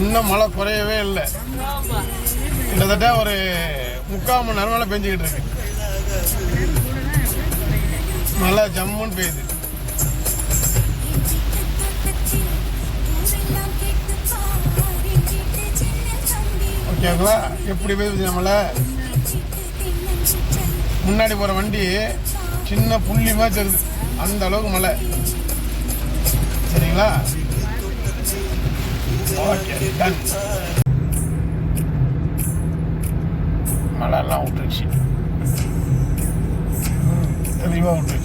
இன்னும் மழை குறையவே இல்லை. கிட்டத்தட்ட ஒரு 3/4 மணி நேரம் மேலே பெஞ்சிக்கிட்டு இருக்கு. மழை ஜம்முன்னு பெய்யுது. ஓகேங்களா? எப்படி பெய்யுது நம்மளை? முன்னாடி போகிற வண்டி சின்ன புள்ளி மாதிரி தெரியுது, அந்த அளவுக்கு மழை. சரிங்களா? Okay, ton. மழைலாம் விட்டுருச்சு, தெளிவாக விட்டுருச்சு.